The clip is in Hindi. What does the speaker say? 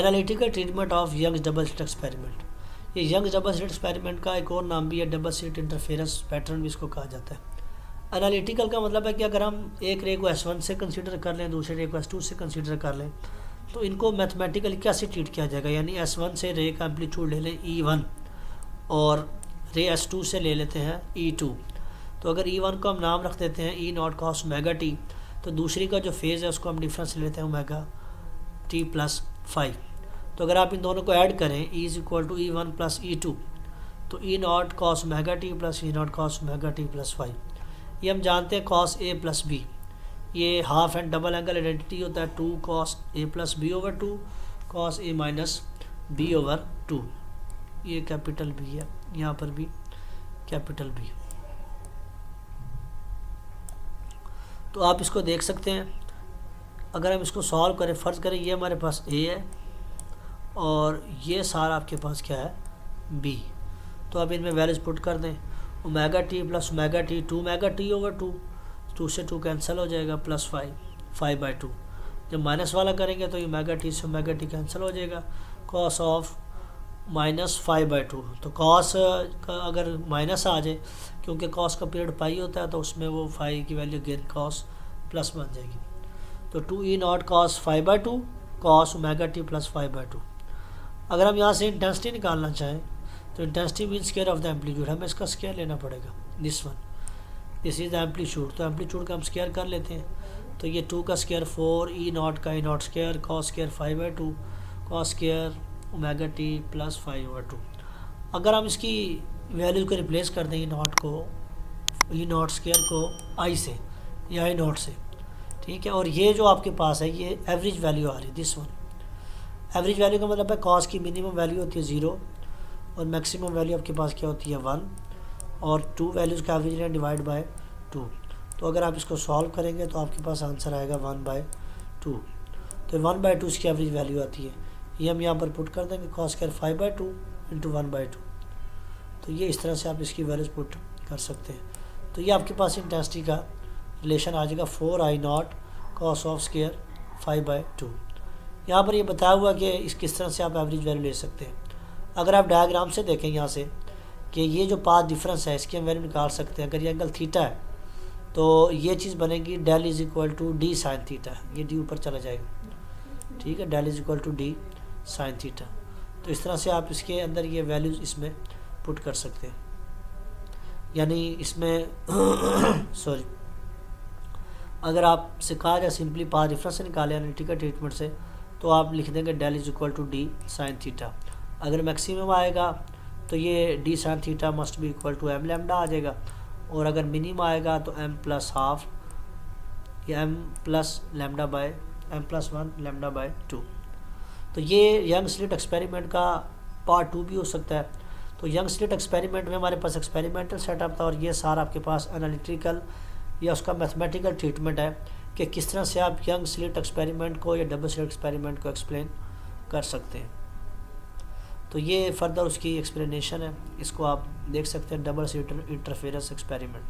Analytical treatment of Young's double slit experiment. ये यंग्स डबल स्लिट एक्सपेरिमेंट का एक और नाम भी है, डबल स्लिट इंटरफेरेंस पैटर्न भी इसको कहा जाता है। एनालिटिकल का मतलब है कि अगर हम एक रे को S1 से कंसीडर कर लें, दूसरे रे को S2 से कंसीडर कर लें, तो इनको मैथमेटिकली कैसे ट्रीट किया जाएगा। यानी S1 से रे का एम्पलीट्यूड ले लें E1 और रे S2 से ले लेते हैं E2। तो अगर E1 को हम नाम रख देते हैं E0 cos ओमेगा टी, तो दूसरी का जो फेज़ है उसको हम डिफरेंस ले लेते हैं ओमेगा टी प्लस 5। तो अगर आप इन दोनों को ऐड करें E is equal to E1 plus E2, तो E0 cos omega t plus E0 cos omega t plus 5। ये हम जानते हैं cos A प्लस B, ये half and double angle identity होता है 2 cos A plus B over 2 cos A minus B over 2। ये कैपिटल B है, यहाँ पर भी कैपिटल B। तो आप इसको देख सकते हैं। अगर हम इसको सॉल्व करें, फ़र्ज़ करें ये हमारे पास A है और ये सारा आपके पास क्या है B। तो अब इनमें वैल्यूज़ पुट कर दें। Omega t plus omega T 2 omega T over 2, 2 से 2 कैंसिल हो जाएगा, प्लस 5/2। जब माइनस वाला करेंगे तो ओमेगा टी से ओमेगा टी कैंसिल हो जाएगा, कॉस ऑफ माइनस 5/2। तो कॉस का अगर माइनस आ जाए, क्योंकि कॉस का पीरियड पाई होता है, तो उसमें वो 5 की वैल्यू गेन कॉस प्लस बन जाएगी। तो 2E0 cos 5/2 cos omega t plus 5/2। अगर हम यहाँ से इंटेंसिटी निकालना चाहें, तो intensity mean square of the amplitude, हमें इसका स्क्वायर लेना पड़ेगा। This is the amplitude. तो एम्पलीट्यूड का हम स्क्वायर कर लेते हैं। तो ये 2 का स्क्वायर 4, E0 का E0 square, cos square 5/2 cos square omega t plus 5/2। अगर हम इसकी वैल्यू को रिप्लेस कर दें E0 स्क्वायर को I से या I0 से, ठीक है। और ये जो आपके पास है ये एवरेज वैल्यू आ रही है, दिस वन। एवरेज वैल्यू का मतलब है कॉस की मिनिमम वैल्यू होती है 0 और मैक्सिमम वैल्यू आपके पास क्या होती है 1, और 2 वैल्यूज़ का एवरेज है डिवाइड बाय 2। तो अगर आप इसको सॉल्व करेंगे तो आपके पास आंसर आएगा 1/2। तो 1/2 इसकी एवरेज वैल्यू आती है। ये हम यहाँ पर पुट कर देंगे, कॉस स्क्वायर 5/2 इंटू 1/2। तो ये इस तरह से आप इसकी वैल्यूज पुट कर सकते हैं। तो ये आपके पास इंटेंसिटी का रिलेशन आ जाएगा 4I0 cos ऑफ स्क्वायर 5/2। यहाँ पर ये बताया हुआ कि इस किस तरह से आप एवरेज वैल्यू ले सकते हैं। अगर आप डायग्राम से देखें यहाँ से कि ये जो पाथ डिफरेंस है इसकी हम वैल्यू निकाल सकते हैं। अगर ये एंगल थीटा है तो ये चीज़ बनेगी del is equal to d sine theta. ये डी ऊपर चला जाएगा, ठीक है, del is equal to d sine theta. तो इस तरह से आप इसके अंदर ये वैल्यूज़ इसमें पुट कर सकते हैं। यानी इसमें सॉरी, अगर आपसे कहा जाए सिंपली पाथ डिफरेंस से निकाले एनालिटिकल ट्रीटमेंट से, तो आप लिख देंगे del is equal to d sine theta. अगर मैक्सिमम आएगा तो ये d sine theta must be equal to m lambda आ जाएगा, और अगर मिनिमम आएगा तो एम प्लस हाफ या m plus one lambda by 2। तो ये यंग स्लिट एक्सपेरिमेंट का पार्ट 2 भी हो सकता है। तो यंग स्लिट एक्सपेरिमेंट में हमारे पास एक्सपेरिमेंटल सेटअप था, और ये सारा आपके पास एनालिटिकल या उसका मैथमेटिकल ट्रीटमेंट है कि किस तरह से आप यंग स्लिट एक्सपेरिमेंट को या डबल स्लिट एक्सपेरिमेंट को एक्सप्लेन कर सकते हैं। तो ये फर्दर उसकी एक्सप्लेनेशन है, इसको आप देख सकते हैं, डबल स्लिट इंटरफेरेंस एक्सपेरिमेंट।